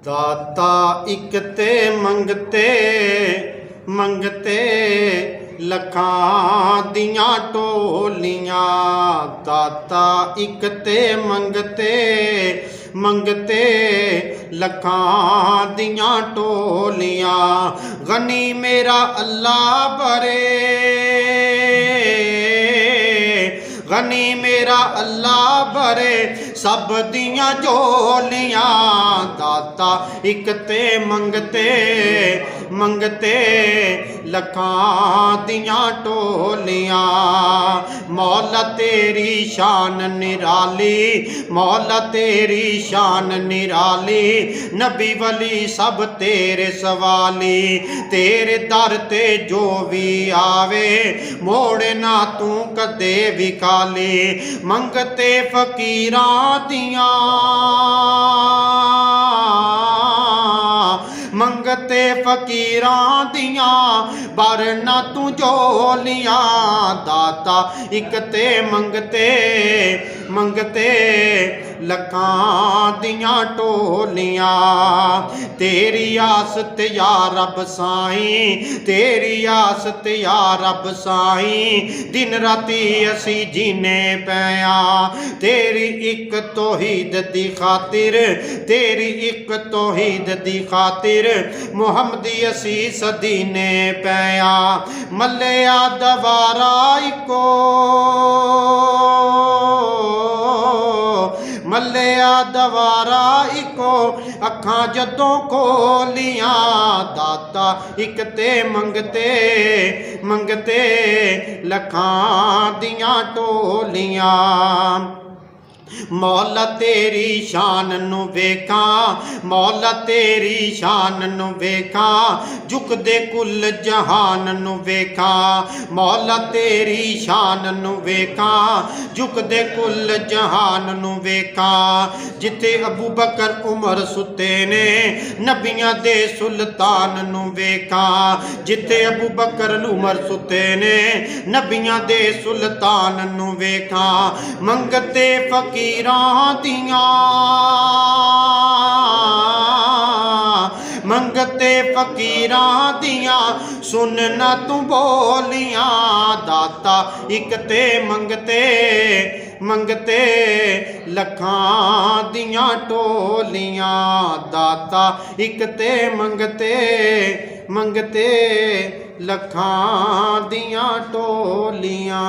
दाता एक ते मंगते मंगते लखां दियां टोलियां। दाता एक ते मंगते मंगते लखां दियां टोलियां। गनी मेरा अल्लाह बरे गनी मेरा अल्लाह भरे सब दियां झोलियां। दाता एक ते मंगते मंगते लखां दियां टोलियां। मौला तेरी शान निराली मौला तेरी शान निराली। नबी वली सब तेरे सवाली। तेरे दर ते जो भी आवे मोड़े ना तू कदे भी खाली। मंगते फकीरां दियां मंगते फकीरां दियां बर ना तू झोलियां। दाता एक ते मंगते मंगते लखां दियां टोलियां। तेरी आस ते या रब साईं तेरी आस ते या रब साईं। दिन राती असी जीने पैया तेरी एक तौहीद दी खातिर तेरी एक तौहीद दी खातिर। मुहम्मदी असी सदीने पैया मल्लिया दवारा इको मल्लिया दवारा इको अखां जदों खोलियां। दाता एक ते मंगते मंगते लखां दियां टोलियां। मौला तेरी शान नू वेखां मौला तेरी शान नू वेखां। झुकदे कुल जहान नू वेखां मौला तेरी शान नू वेखां। झुकदे कुल जहान नू वेखां। जिथे अबू बकर उमर सुते ने नबियां दे सुल्तान नू वेखां। जिथे अबू बकर उमर सुते ने नबियां दे सुल्तान नू वेखां। मंगते फकीरां दियां मंगते फकीरां दियां सुन ना तू बोलियां। दाता एक ते मंगते मंगते लखां दियां टोलियां। दाता एक ते मंगते मंगते लखां दियां टोलियां।